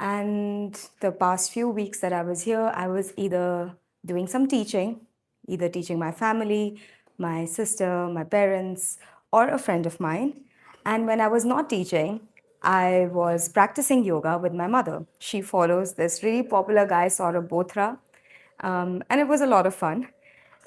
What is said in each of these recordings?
And the past few weeks that I was here, I was either doing some teaching, either teaching my family, my sister, my parents, or a friend of mine. And when I was not teaching, I was practicing yoga with my mother. She follows this really popular guy, Saurabh Bothra, and it was a lot of fun.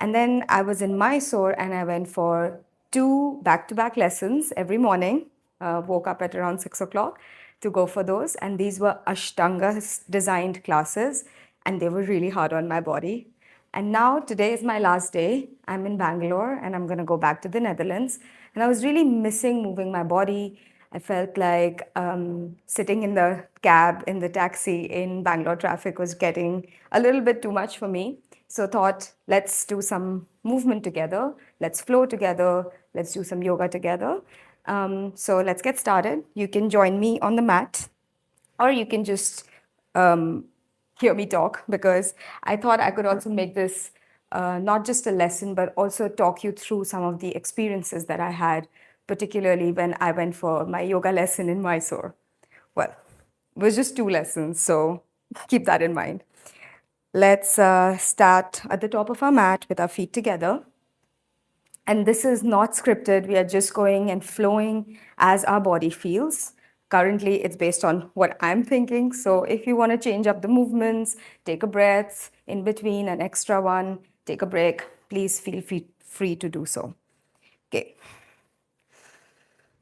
And then I was in Mysore and I went for two back-to-back lessons every morning. Woke up at around 6 o'clock to go for those. And these were Ashtanga designed classes, and they were really hard on my body. And now today is my last day. I'm in Bangalore and I'm going to go back to the Netherlands. And I was really missing moving my body. I felt like sitting in the cab, in the taxi in Bangalore traffic was getting a little bit too much for me. So thought, let's do some movement together. Let's flow together. Let's do some yoga together. So let's get started. You can join me on the mat, or you can just hear me talk, because I thought I could also make this not just a lesson, but also talk you through some of the experiences that I had, particularly when I went for my yoga lesson in Mysore. Well, it was just two lessons, so keep that in mind. Let's start at the top of our mat with our feet together. And this is not scripted. We are just going and flowing as our body feels. Currently, it's based on what I'm thinking. So if you want to change up the movements, take a breath in between, an extra one, take a break, please feel free to do so. Okay.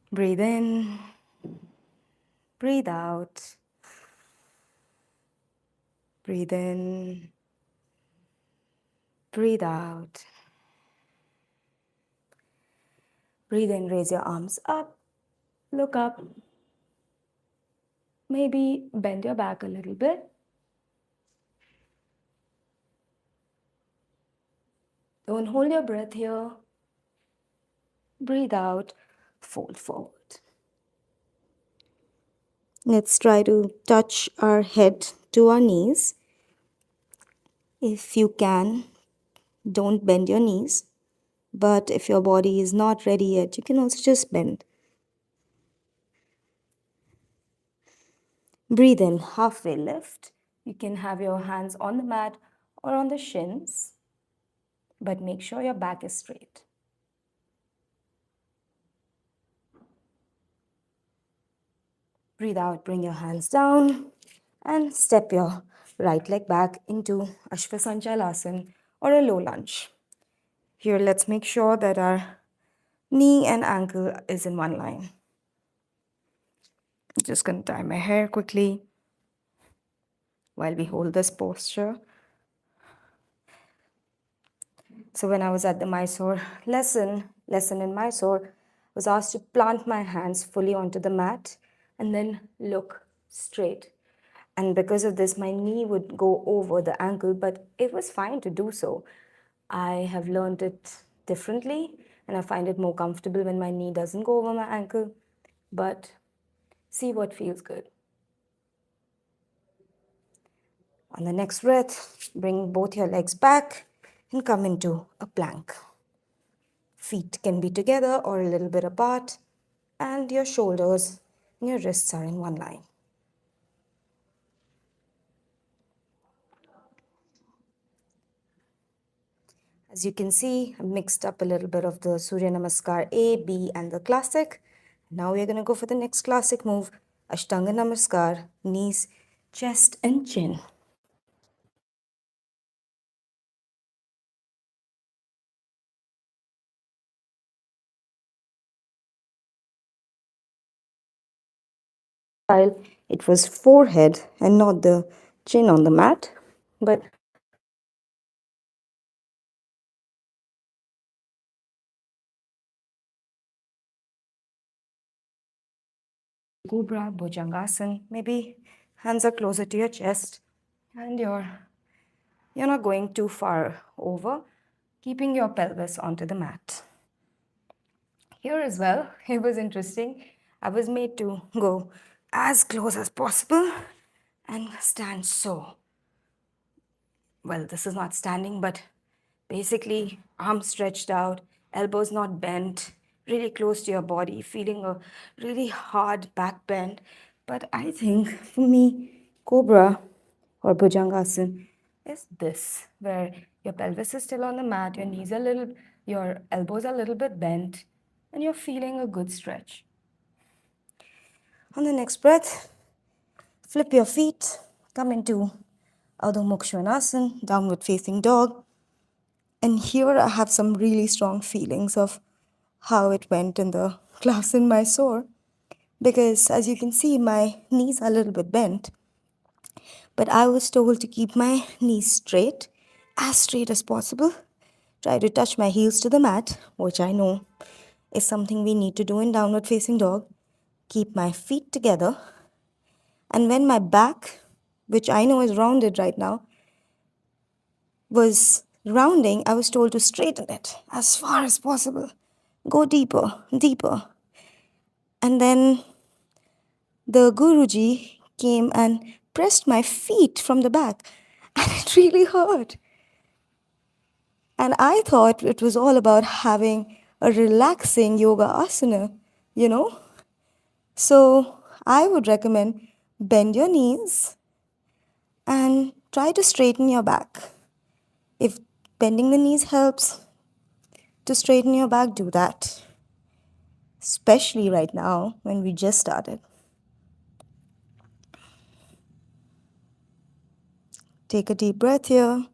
Breathe in, breathe out. Breathe in, breathe out. Breathe in, raise your arms up, look up. Maybe bend your back a little bit. Don't hold your breath here. Breathe out, fold forward. Let's try to touch our head to our knees. If you can, don't bend your knees. But if your body is not ready yet, you can also just bend. Breathe in, halfway lift. You can have your hands on the mat or on the shins, but make sure your back is straight. Breathe out, bring your hands down and step your right leg back into Ashvasanchalasana or a low lunge. Here, let's make sure that our knee and ankle is in one line. I'm just going to tie my hair quickly while we hold this posture. So when I was at the Mysore lesson in Mysore, I was asked to plant my hands fully onto the mat and then look straight. And because of this, my knee would go over the ankle, but it was fine to do so. I have learned it differently, and I find it more comfortable when my knee doesn't go over my ankle. But see what feels good. On the next breath, bring both your legs back and come into a plank. Feet can be together or a little bit apart, and your shoulders and your wrists are in one line. As you can see, I mixed up a little bit of the Surya Namaskar A, B, and the classic. Now we're going to go for the next classic move, Ashtanga Namaskar, knees, chest, and chin. While it was forehead and not the chin on the mat, but Cobra, Bhujangasana, maybe hands are closer to your chest and you're not going too far over, keeping your pelvis onto the mat. Here as well, it was interesting. I was made to go as close as possible and stand so. Well, this is not standing, but basically arms stretched out, elbows not bent, really close to your body, feeling a really hard back bend. But I think for me, Cobra or Bhujangasana is this, where your pelvis is still on the mat, your knees are little, your elbows are a little bit bent, and you're feeling a good stretch. On the next breath, flip your feet, come into Adho Mukha Svanasana, downward facing dog. And here I have some really strong feelings of how it went in the class in Mysore. Because as you can see, my knees are a little bit bent. But I was told to keep my knees straight, as straight as possible. Try to touch my heels to the mat, which I know is something we need to do in downward facing dog. Keep my feet together. And when my back, which I know is rounded right now, was rounding, I was told to straighten it as far as possible. Go deeper, deeper. And then the Guruji came and pressed my feet from the back, and it really hurt. And I thought it was all about having a relaxing yoga asana, you know? So I would recommend bend your knees and try to straighten your back. If bending the knees helps to straighten your back, do that. Especially right now when we just started. Take a deep breath here.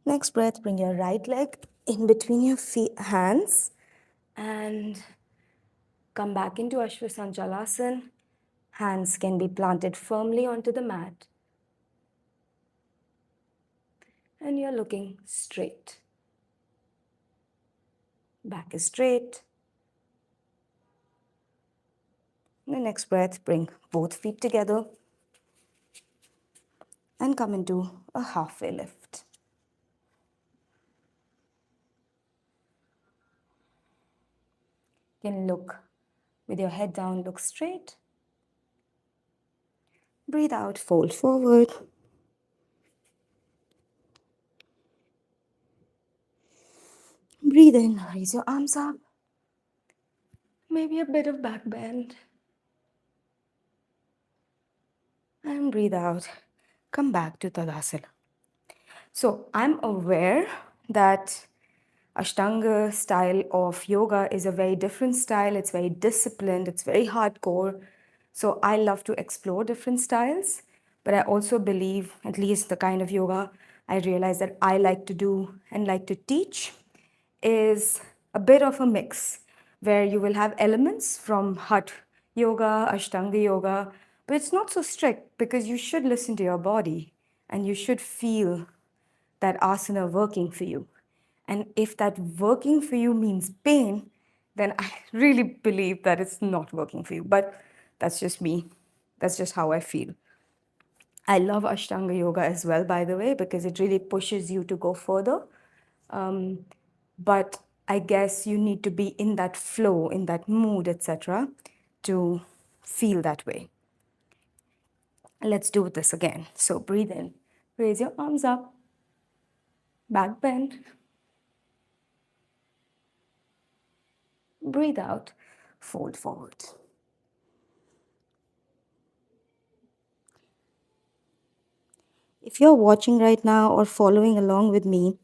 Next breath, bring your right leg in between your hands and come back into Ashwasanchalasana. Hands can be planted firmly onto the mat. And you're looking straight. Back is straight. The next breath, bring both feet together and come into a halfway lift. You can look with your head down, look straight. Breathe out, fold forward. Breathe in, raise your arms up. Maybe a bit of back bend. And breathe out. Come back to Tadasana. So I'm aware that Ashtanga style of yoga is a very different style. It's very disciplined. It's very hardcore. So I love to explore different styles. But I also believe, at least the kind of yoga I realize that I like to do and like to teach is a bit of a mix where you will have elements from Hatha yoga, Ashtanga yoga, but it's not so strict because you should listen to your body and you should feel that asana working for you. And if that working for you means pain, then I really believe that it's not working for you. But that's just me. That's just how I feel. I love Ashtanga yoga as well, by the way, because it really pushes you to go further. But I guess you need to be in that flow, in that mood, etc., to feel that way. Let's do this again. So breathe in, raise your arms up, back bend. Breathe out, fold forward. If you're watching right now or following along with me,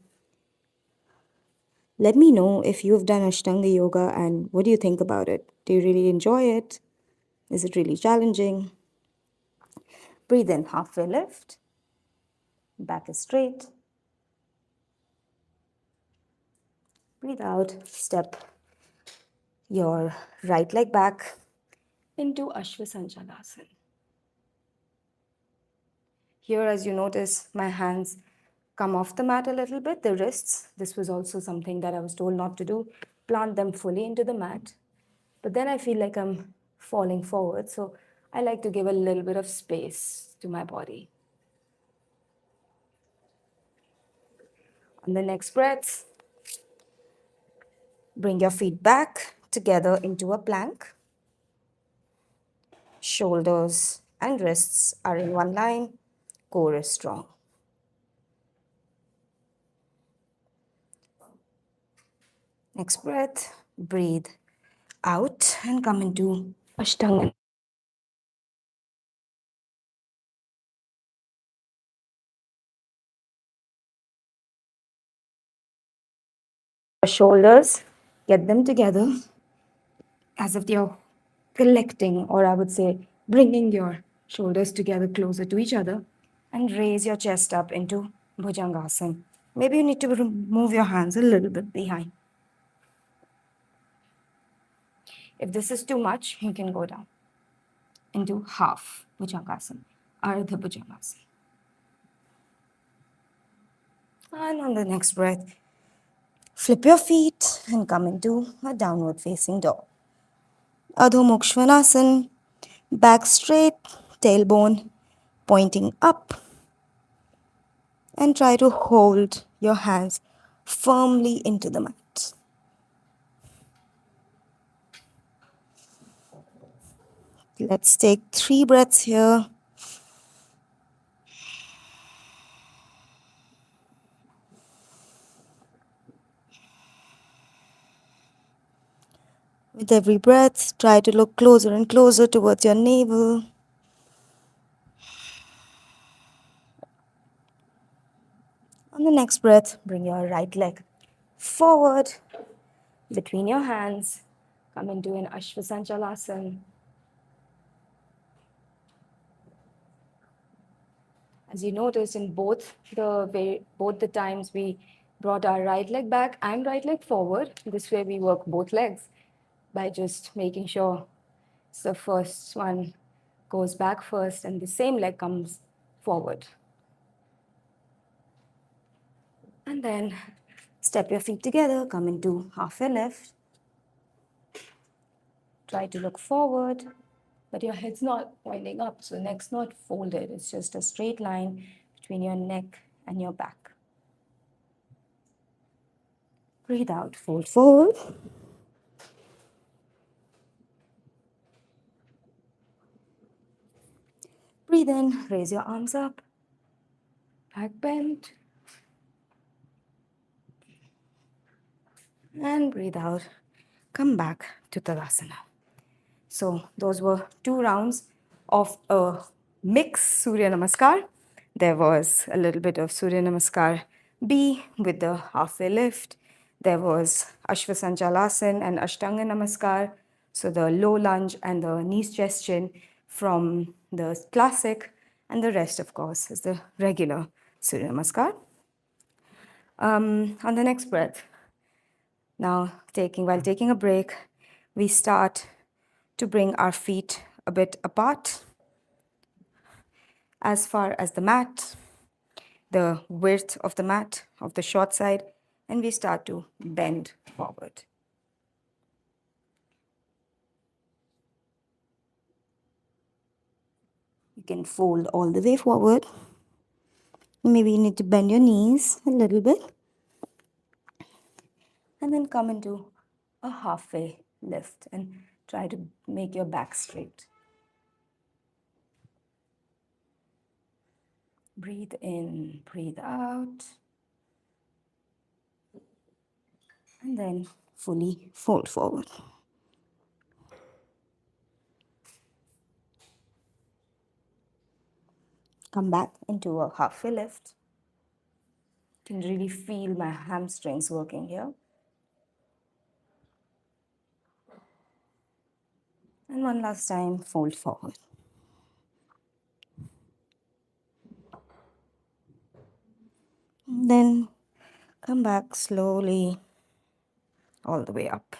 let me know if you've done Ashtanga yoga and what do you think about it? Do you really enjoy it? Is it really challenging? Breathe in, halfway lift. Back is straight. Breathe out, step your right leg back into Ashwasanchalasana. Here, as you notice, my hands come off the mat a little bit, the wrists. This was also something that I was told not to do. Plant them fully into the mat. But then I feel like I'm falling forward, so I like to give a little bit of space to my body. On the next breath, bring your feet back together into a plank. Shoulders and wrists are in one line. Core is strong. Next breath, breathe out and come into Ashtanga. Your shoulders, get them together as if you're collecting, or I would say, bringing your shoulders together closer to each other, and raise your chest up into Bhujangasana. Maybe you need to move your hands a little bit behind. If this is too much, you can go down into half Bhujangasana, Ardha Bhujangasana. And on the next breath, flip your feet and come into a downward facing dog. Adho Mukha Svanasana, back straight, tailbone pointing up, and try to hold your hands firmly into the mat. Let's take 3 breaths here. With every breath, try to look closer and closer towards your navel. On the next breath, bring your right leg forward between your hands. Come into an Ashvasanchalasana. As you notice, in both the times we brought our right leg back and right leg forward. This way we work both legs by just making sure the first one goes back first and the same leg comes forward. And then step your feet together, come into half a lift. Try to look forward, but your head's not pointing up, so neck's not folded. It's just a straight line between your neck and your back. Breathe out, fold forward. Breathe in, raise your arms up, back bend. And breathe out, come back to Tadasana. So those were 2 rounds of a mixed Surya Namaskar. There was a little bit of Surya Namaskar B with the halfway lift. There was Ashvasanchalasana and Ashtanga Namaskar. So the low lunge and the knees chest chin from the classic, and the rest, of course, is the regular Surya Namaskar. On the next breath, now while taking a break, we start to bring our feet a bit apart as far as the mat, the width of the mat, of the short side, and we start to bend forward. You can fold all the way forward. Maybe you need to bend your knees a little bit. And then come into a halfway lift and try to make your back straight. Breathe in, breathe out. And then fully fold forward. Come back into a halfway lift. You can really feel my hamstrings working here. And one last time, fold forward. And then come back slowly all the way up.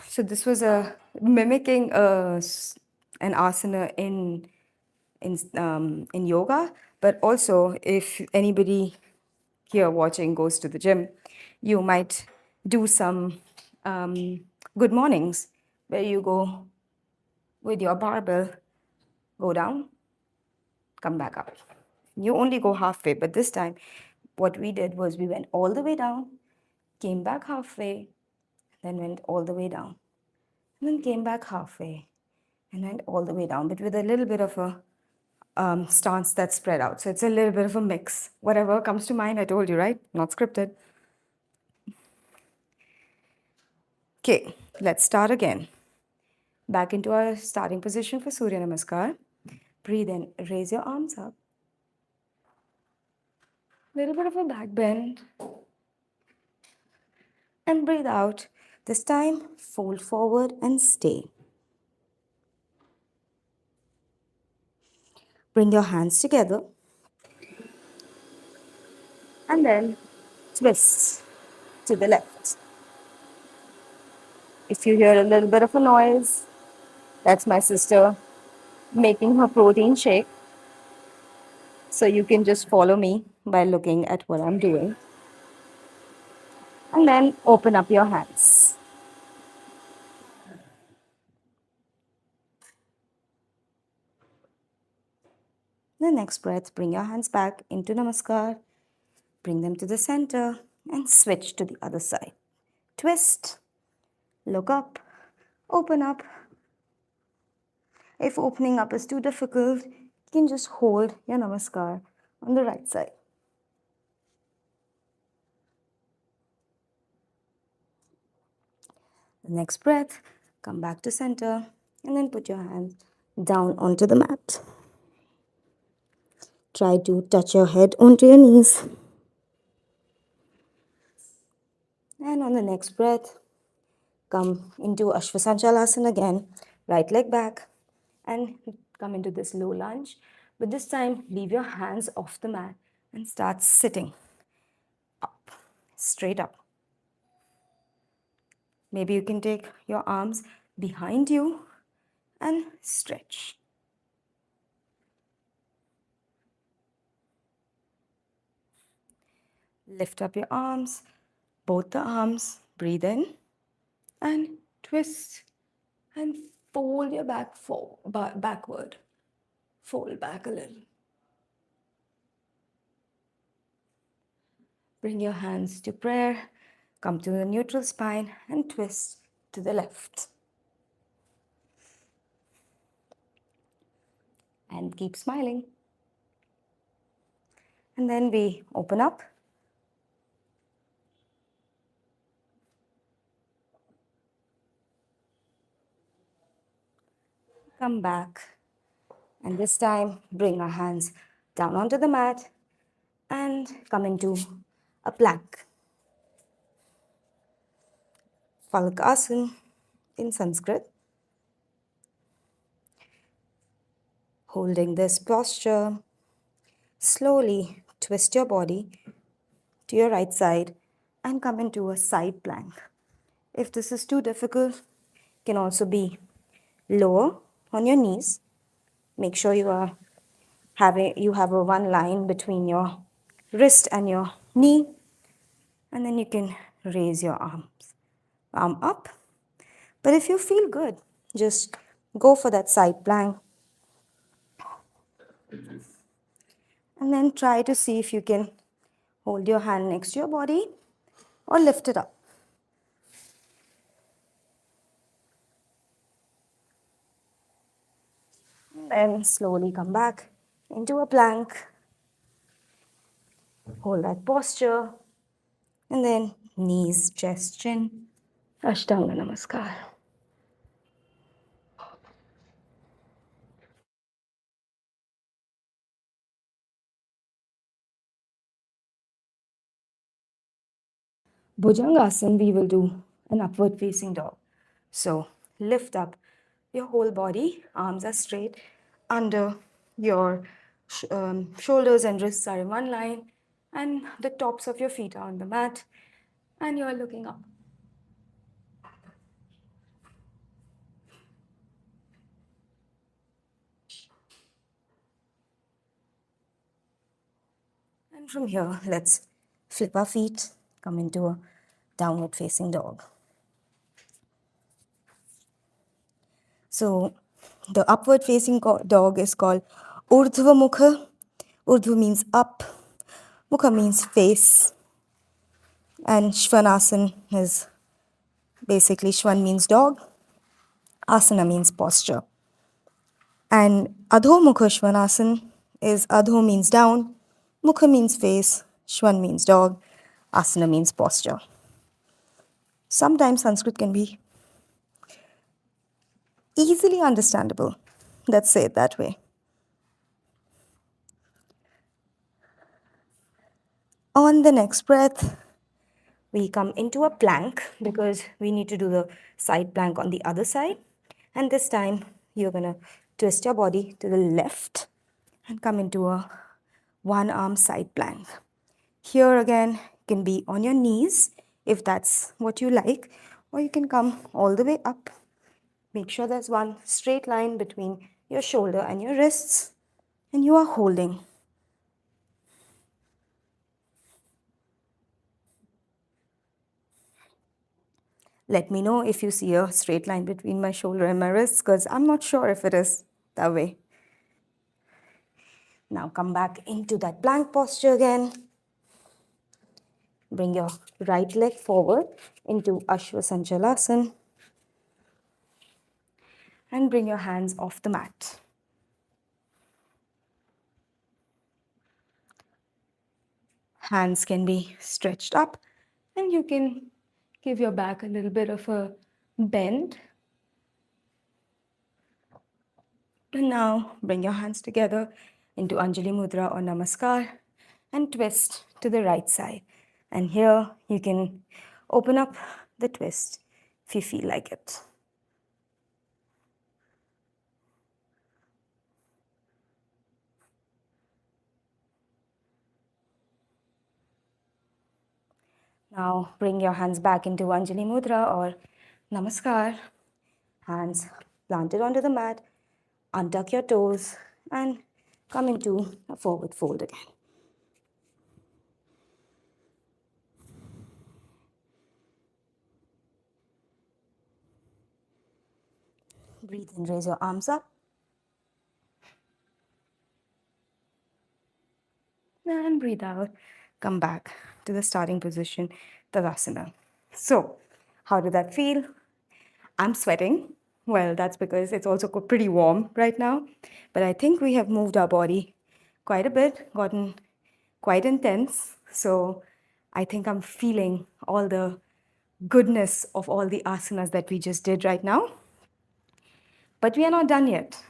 So this was mimicking an asana in yoga, but also if anybody here watching goes to the gym, you might do some good mornings where you go with your barbell, go down, come back up. You only go halfway, but this time what we did was we went all the way down, came back halfway, then went all the way down, and then came back halfway, and went all the way down, but with a little bit of a stance that's spread out. So it's a little bit of a mix. Whatever comes to mind, I told you, right? Not scripted. Okay, let's start again. Back into our starting position for Surya Namaskar. Breathe in, raise your arms up. Little bit of a back bend. And breathe out. This time, fold forward and stay. Bring your hands together. And then twist to the left. If you hear a little bit of a noise, that's my sister making her protein shake. So you can just follow me by looking at what I'm doing. And then open up your hands. The next breath, bring your hands back into Namaskar. Bring them to the center and switch to the other side. Twist, look up, open up. If opening up is too difficult, you can just hold your Namaskar on the right side. The next breath, come back to center and then put your hands down onto the mat. Try to touch your head onto your knees. And on the next breath, come into Ashvasanchalasana again, right leg back, and come into this low lunge. But this time, leave your hands off the mat and start sitting up, straight up. Maybe you can take your arms behind you and stretch. Lift up your arms, both the arms, breathe in and twist and fold your back backward. Fold back a little. Bring your hands to prayer, come to the neutral spine and twist to the left. And keep smiling. And then we open up. Come back. And this time, bring our hands down onto the mat and come into a plank. Falakasana in Sanskrit. Holding this posture, slowly twist your body to your right side and come into a side plank. If this is too difficult, it can also be lower on your knees. Make sure you have a one line between your wrist and your knee, and then you can raise your arm up. But if you feel good, just go for that side plank and then try to see if you can hold your hand next to your body or lift it up. Then slowly come back into a plank. Hold that posture. And then knees, chest, chin. Ashtanga Namaskar. Bhujangasana, we will do an upward facing dog. So lift up your whole body, arms are straight, under your shoulders and wrists are in one line, and the tops of your feet are on the mat, and you are looking up. And from here, let's flip our feet, come into a downward facing dog. So the upward facing dog is called Urdhva Mukha. Urdhva means up, Mukha means face, and Shvanasana is basically Shvan means dog, Asana means posture. And Adho Mukha Shvanasana is Adho means down, Mukha means face, Shvan means dog, Asana means posture. Sometimes Sanskrit can be easily understandable. Let's say it that way. On the next breath, we come into a plank because we need to do the side plank on the other side. And this time, you're going to twist your body to the left and come into a one arm side plank. Here again, can be on your knees if that's what you like, or you can come all the way up. Make sure there's one straight line between your shoulder and your wrists, and you are holding. Let me know if you see a straight line between my shoulder and my wrists, because I'm not sure if it is that way. Now come back into that plank posture again. Bring your right leg forward into Ashwasanchalasana and bring your hands off the mat. Hands can be stretched up and you can give your back a little bit of a bend. And now bring your hands together into Anjali Mudra or Namaskar and twist to the right side. And here you can open up the twist if you feel like it. Now bring your hands back into Anjali Mudra or Namaskar. Hands planted onto the mat. Untuck your toes and come into a forward fold again. Breathe in, raise your arms up. And breathe out. Come back to the starting position, Tadasana. So, how did that feel? I'm sweating. Well, that's because it's also pretty warm right now. But I think we have moved our body quite a bit, gotten quite intense. So, I think I'm feeling all the goodness of all the asanas that we just did right now. But we are not done yet.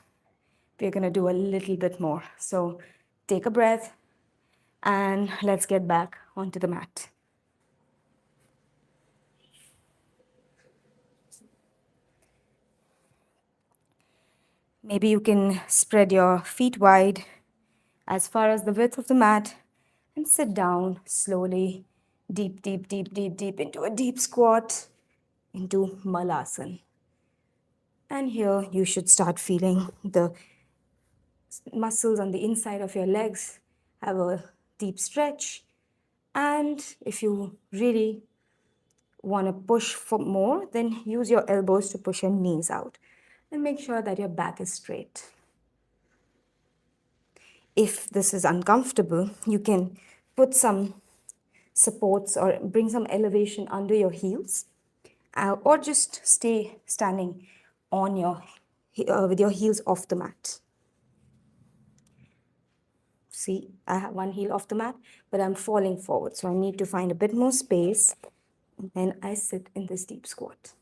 We're going to do a little bit more. So, take a breath and let's get back onto the mat. Maybe you can spread your feet wide as far as the width of the mat and sit down slowly, deep, deep, deep, deep, deep into a deep squat, into Malasana. And here you should start feeling the muscles on the inside of your legs have a deep stretch. And if you really want to push for more, then use your elbows to push your knees out and make sure that your back is straight. If this is uncomfortable, you can put some supports or bring some elevation under your heels, or just stay standing on your with your heels off the mat. See, I have one heel off the mat, but I'm falling forward, so I need to find a bit more space, and then I sit in this deep squat.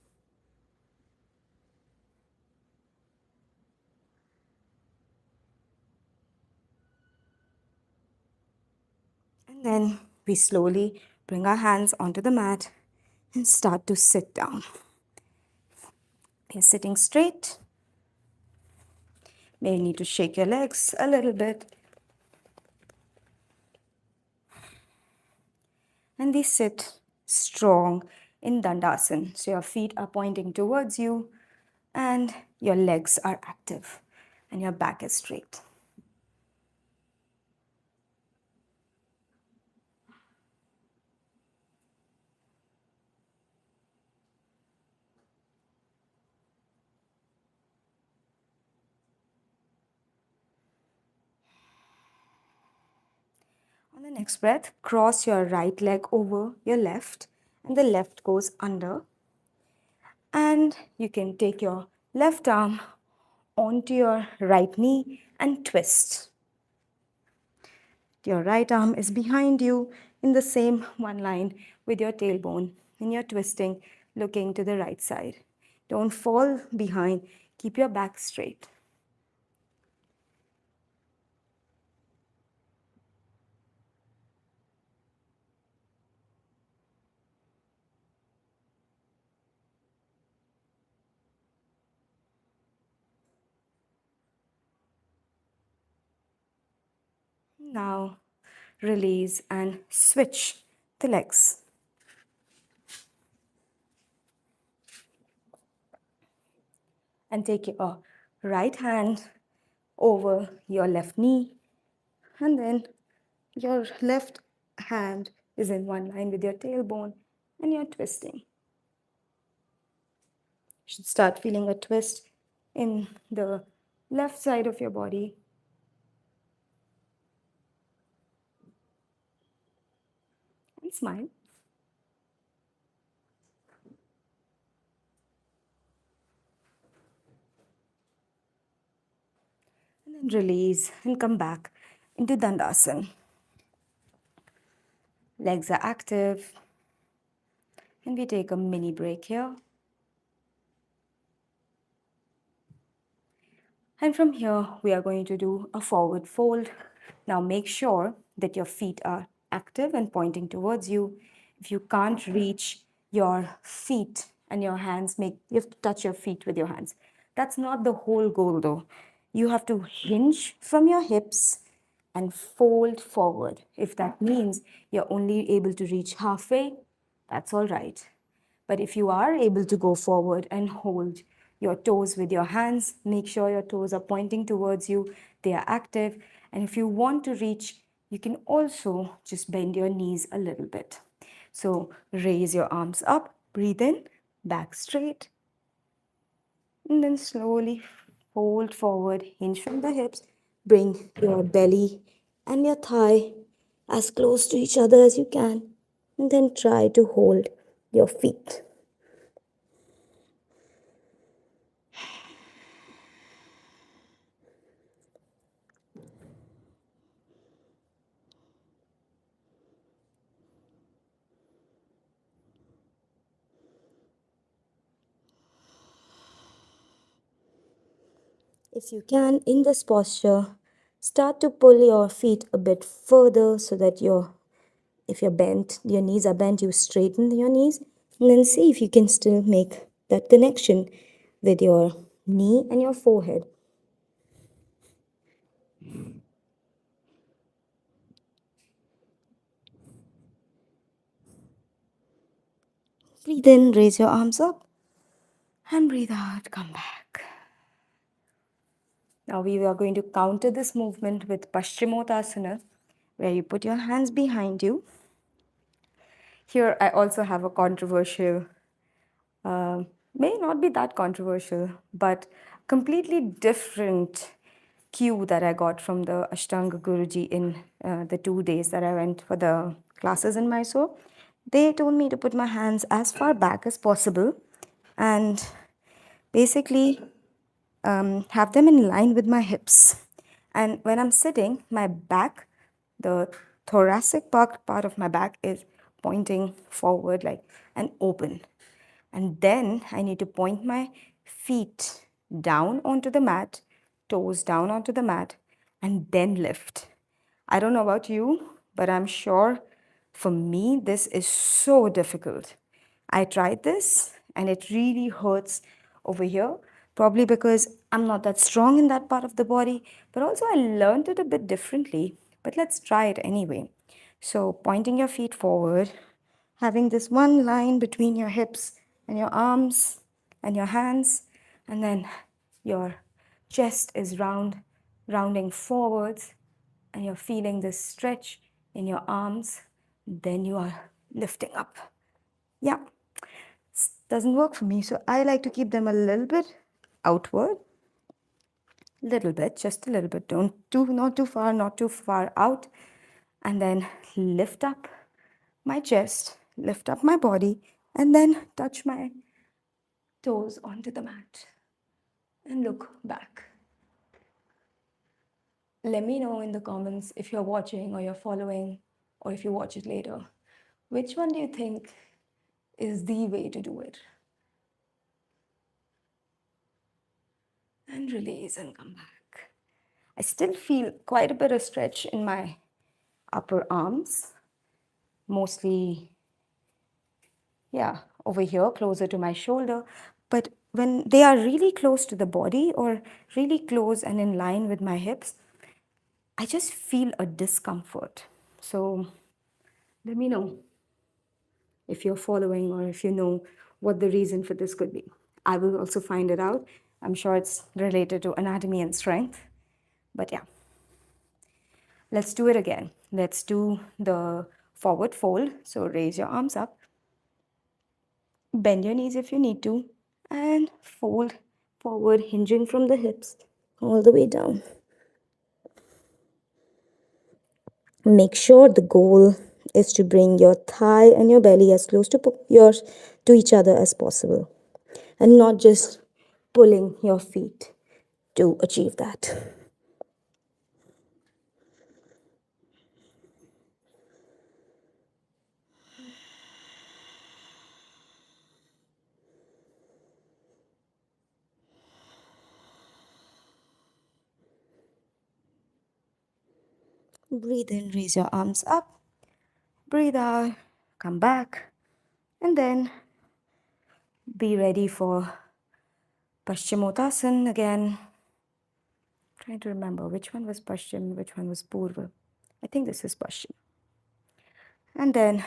And then we slowly bring our hands onto the mat and start to sit down. You're sitting straight. May need to shake your legs a little bit. And we sit strong in Dandasana. So your feet are pointing towards you and your legs are active and your back is straight. On the next breath, cross your right leg over your left and the left goes under. And you can take your left arm onto your right knee and twist. Your right arm is behind you in the same one line with your tailbone and you're twisting, looking to the right side. Don't fall behind. Keep your back straight. Now release and switch the legs. And take your right hand over your left knee, and then your left hand is in one line with your tailbone, and you're twisting. You should start feeling a twist in the left side of your body. And smile. And then release and come back into Dandasana. Legs are active. And we take a mini break here. And from here, we are going to do a forward fold. Now make sure that your feet are active and pointing towards you. If you can't reach your feet and your hands, you have to touch your feet with your hands. That's not the whole goal though. You have to hinge from your hips and fold forward. If that means you're only able to reach halfway, that's all right. But if you are able to go forward and hold your toes with your hands, make sure your toes are pointing towards you, they are active. And if you want to reach, you can also just bend your knees a little bit. So raise your arms up, breathe in, back straight, and then slowly fold forward, hinge from the hips, bring your belly and your thigh as close to each other as you can, and then try to hold your feet. If you can, in this posture, start to pull your feet a bit further so that if you're bent, your knees are bent, you straighten your knees, and then see if you can still make that connection with your knee and your forehead. Breathe in, raise your arms up, and breathe out, come back. Now we are going to counter this movement with Paschimottanasana, where you put your hands behind you. Here I also have a controversial, may not be that controversial, but completely different cue that I got from the Ashtanga Guruji in the 2 days that I went for the classes in Mysore. They told me to put my hands as far back as possible and basically have them in line with my hips. And when I'm sitting, my back, the thoracic part of my back is pointing forward like and open. And then I need to point my feet down onto the mat, toes down onto the mat, and then lift. I don't know about you, but I'm sure for me, this is so difficult. I tried this and it really hurts over here, probably because I'm not that strong in that part of the body, but also I learned it a bit differently. But let's try it anyway. So, pointing your feet forward, having this one line between your hips and your arms and your hands, and then your chest is rounding forwards, and you're feeling this stretch in your arms, then you are lifting up. Yeah, doesn't work for me, so I like to keep them a little bit outward, little bit, just a little bit. Not too far out, and then lift up my chest, lift up my body, and then touch my toes onto the mat and look back. Let me know in the comments if you're watching or you're following or if you watch it later. Which one do you think is the way to do it? and release and come back. I still feel quite a bit of stretch in my upper arms, mostly, yeah, over here, closer to my shoulder. But when they are really close to the body or really close and in line with my hips, I just feel a discomfort. So let me know if you're following or if you know what the reason for this could be. I will also find it out. I'm sure it's related to anatomy and strength. But yeah, let's do it again. Let's do the forward fold. So raise your arms up, bend your knees if you need to, and fold forward, hinging from the hips all the way down. Make sure the goal is to bring your thigh and your belly as close to yours to each other as possible, and not just pulling your feet to achieve that. Breathe in, raise your arms up. Breathe out, come back, and then be ready for Paschimottanasana again. Trying to remember which one was Paschim, which one was Purva. I think this is Paschim. And then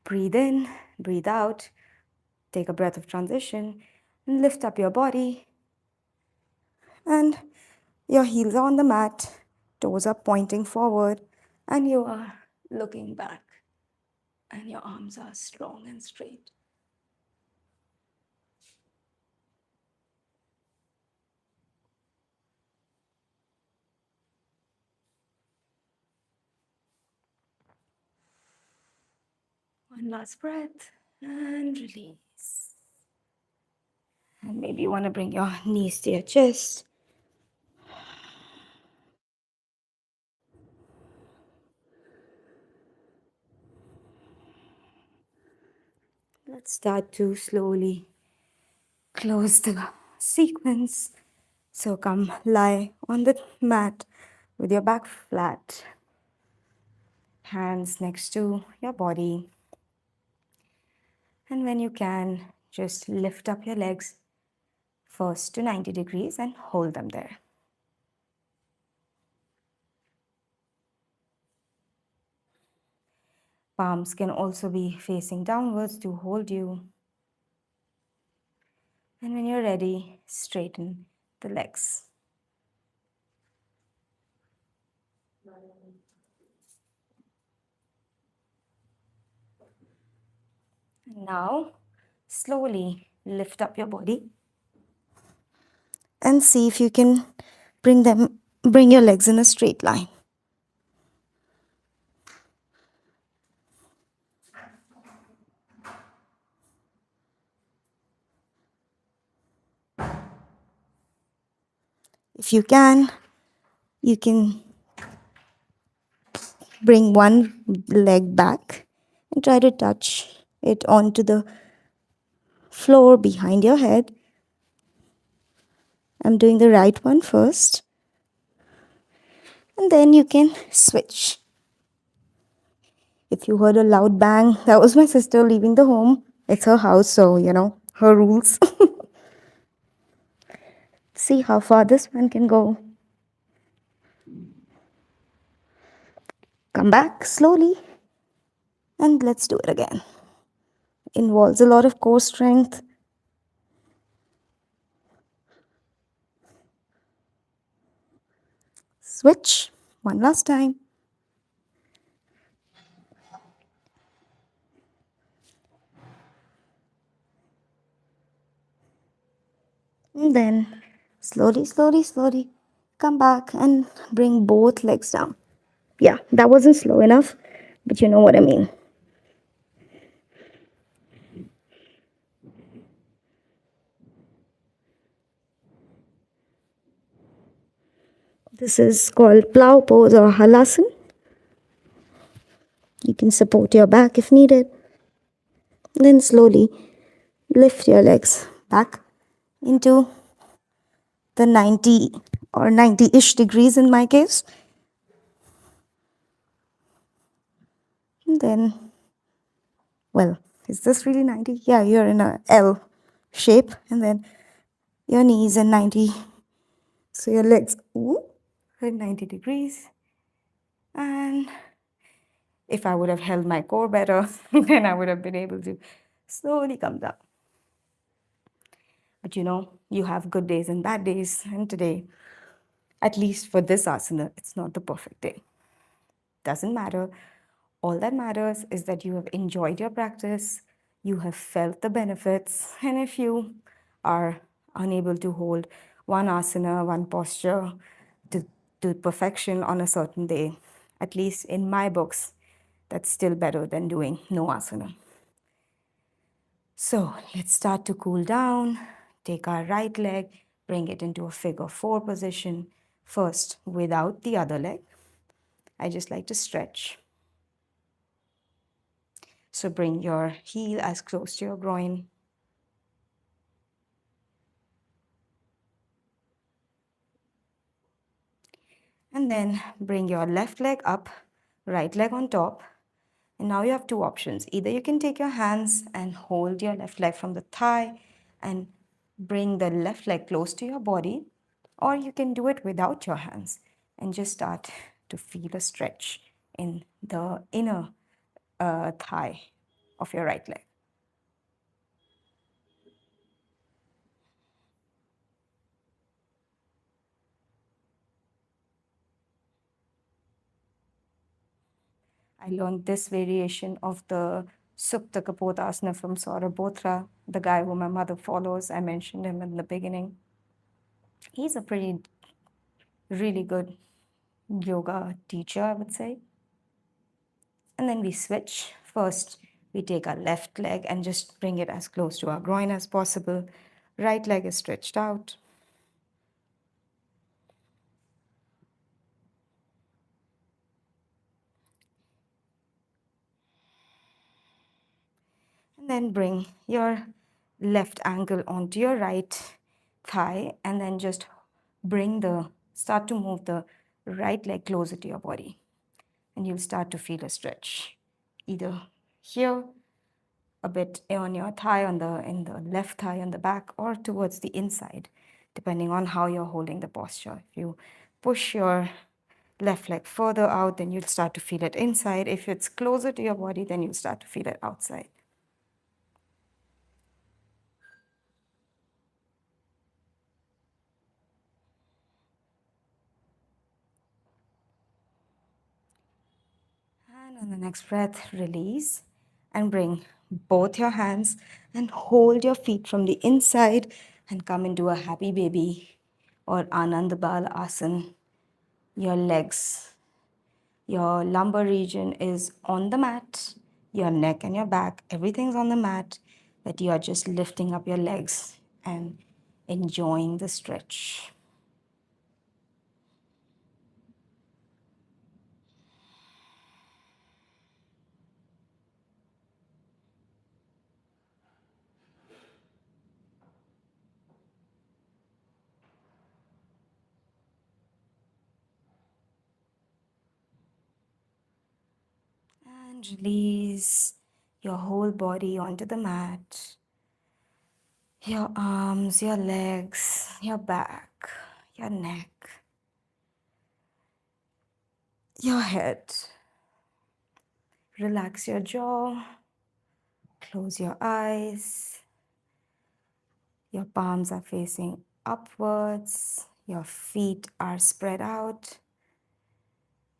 breathe in, breathe out, take a breath of transition, and lift up your body. And your heels are on the mat, toes are pointing forward, and you are looking back, and your arms are strong and straight. One last breath and release. And maybe you want to bring your knees to your chest. Let's start to slowly close the sequence. So come lie on the mat with your back flat, hands next to your body. And when you can, just lift up your legs first to 90 degrees and hold them there. Palms can also be facing downwards to hold you. And when you're ready, straighten the legs. Now, slowly lift up your body and see if you can bring your legs in a straight line. If you can bring one leg back and try to touch it onto the floor behind your head. I'm doing the right one first. And then you can switch. If you heard a loud bang, that was my sister leaving the home. It's her house, so her rules. See how far this one can go. Come back slowly. And let's do it again. Involves a lot of core strength. Switch. One last time. And then slowly, slowly, slowly come back and bring both legs down. Yeah, that wasn't slow enough, but you know what I mean. This is called plow pose or halasana. You can support your back if needed. Then slowly lift your legs back into the 90 or 90-ish degrees in my case. And then, well, is this really 90? Yeah, you're in a L shape, and then your knees in 90. So your legs, ooh, at 90 degrees. And if I would have held my core better, then I would have been able to slowly come down. But you know, you have good days and bad days, and today, at least for this asana, it's not the perfect day. Doesn't matter. All that matters is that you have enjoyed your practice, you have felt the benefits, and if you are unable to hold one asana, one posture to, to perfection on a certain day, at least in my books, that's still better than doing no asana. So let's start to cool down. Take our right leg, bring it into a figure four position. First, without the other leg. I just like to stretch. So bring your heel as close to your groin. And then bring your left leg up, right leg on top. And now you have two options. Either you can take your hands and hold your left leg from the thigh and bring the left leg close to your body, or you can do it without your hands and just start to feel a stretch in the inner thigh of your right leg. I learned this variation of the Supta Kapotasana from Saurabh, the guy who my mother follows. I mentioned him in the beginning. He's a pretty, really good yoga teacher, I would say. And then we switch. First, we take our left leg and just bring it as close to our groin as possible. Right leg is stretched out. And then bring your left ankle onto your right thigh and then just start to move the right leg closer to your body. And you'll start to feel a stretch, either here, a bit on your thigh, in the left thigh on the back, or towards the inside, depending on how you're holding the posture. If you push your left leg further out, then you'll start to feel it inside. If it's closer to your body, then you'll start to feel it outside. And on the next breath, release and bring both your hands and hold your feet from the inside and come into a happy baby or Anand Bal Asana. Your legs, your lumbar region is on the mat, your neck and your back, everything's on the mat, but you are just lifting up your legs and enjoying the stretch. And release your whole body onto the mat. Your arms, your legs, your back, your neck, your head. Relax your jaw. Close your eyes. Your palms are facing upwards. Your feet are spread out.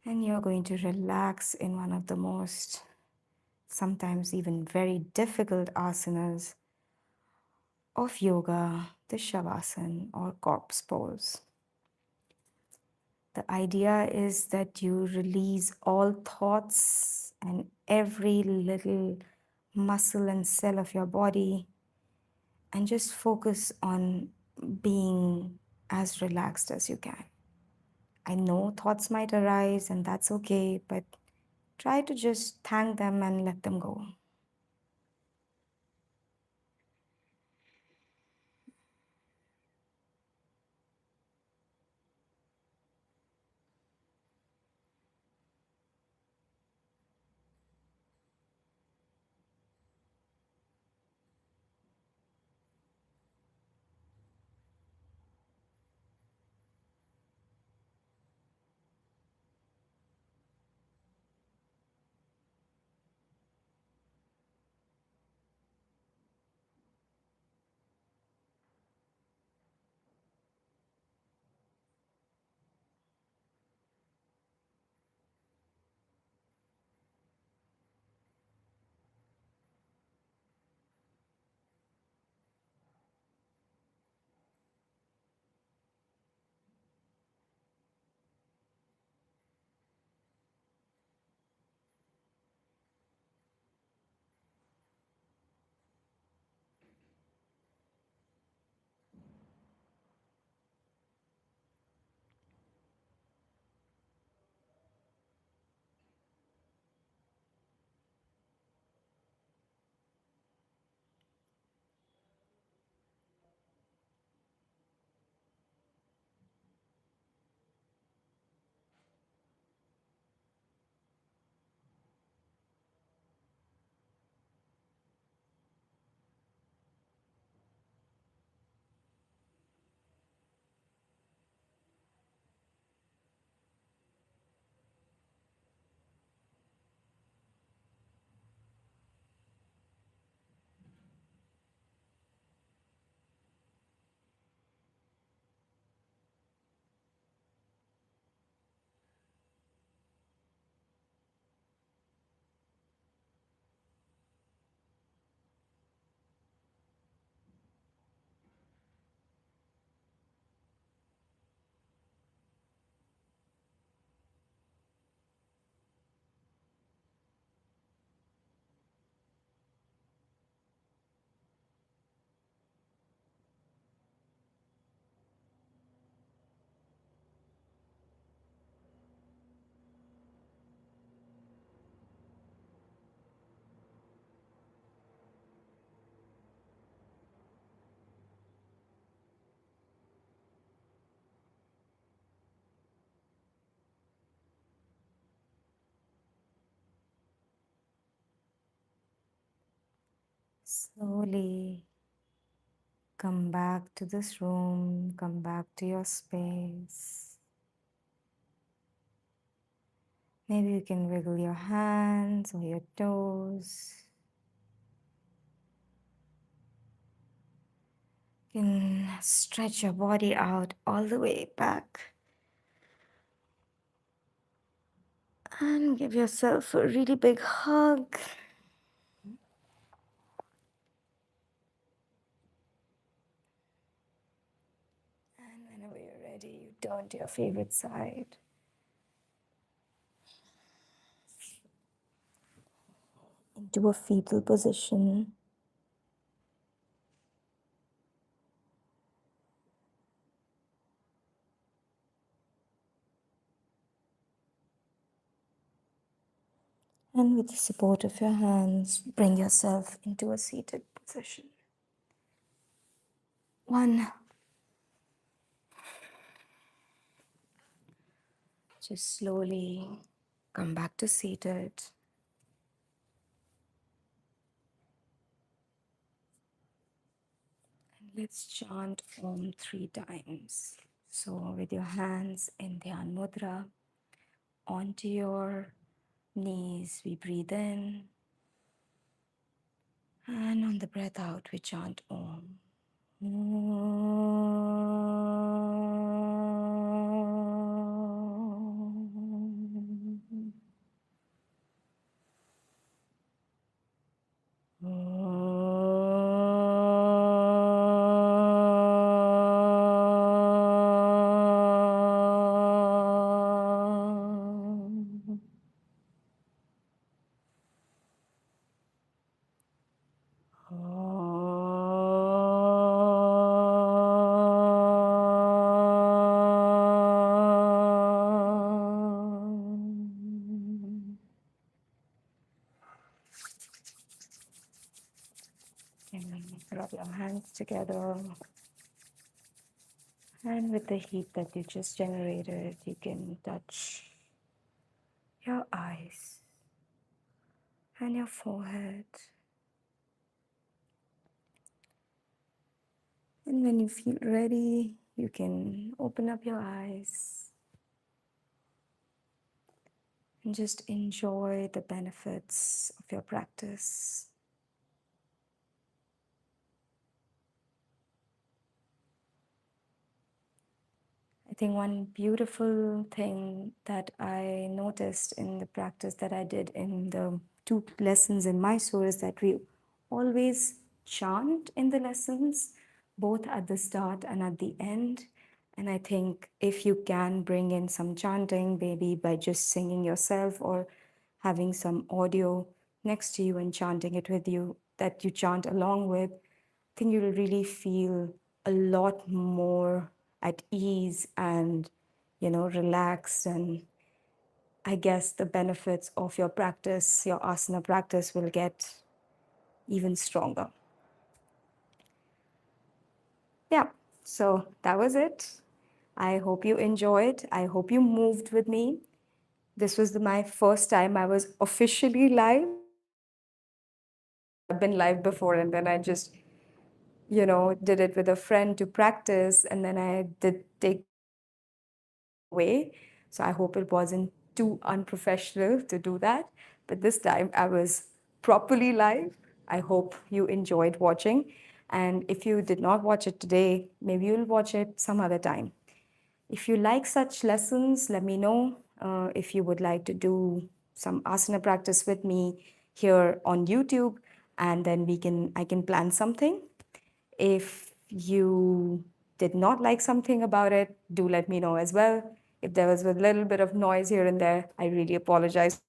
And you're going to relax in one of the most, sometimes even very difficult asanas of yoga, the Shavasana or corpse pose. The idea is that you release all thoughts and every little muscle and cell of your body and just focus on being as relaxed as you can. I know thoughts might arise and that's okay, but try to just thank them and let them go. Slowly come back to this room, come back to your space. Maybe you can wiggle your hands or your toes. You can stretch your body out all the way back and give yourself a really big hug. And whenever you're ready, you turn to your favorite side. Into a fetal position. And with the support of your hands, bring yourself into a seated position. One. Just slowly come back to seated. And let's chant Om 3 times. So with your hands in Dhyan Mudra, onto your knees, we breathe in. And on the breath out, we chant Om. Rub your hands together. And with the heat that you just generated, you can touch your eyes and your forehead. And when you feel ready, you can open up your eyes and just enjoy the benefits of your practice. I think one beautiful thing that I noticed in the practice that I did in the 2 lessons in Mysore is that we always chant in the lessons, both at the start and at the end. And I think if you can bring in some chanting, maybe by just singing yourself or having some audio next to you and chanting it with you, that you chant along with, I think you'll really feel a lot more at ease and, relaxed. And I guess the benefits of your practice, your asana practice, will get even stronger. Yeah, so that was it. I hope you enjoyed. I hope you moved with me. This was my first time I was officially live. I've been live before, and then I just, did it with a friend to practice, and then I did take away. So I hope it wasn't too unprofessional to do that. But this time I was properly live. I hope you enjoyed watching. And if you did not watch it today, maybe you'll watch it some other time. If you like such lessons, let me know. If you would like to do some asana practice with me here on YouTube, and then I can plan something. If you did not like something about it, do let me know as well. If there was a little bit of noise here and there, I really apologize.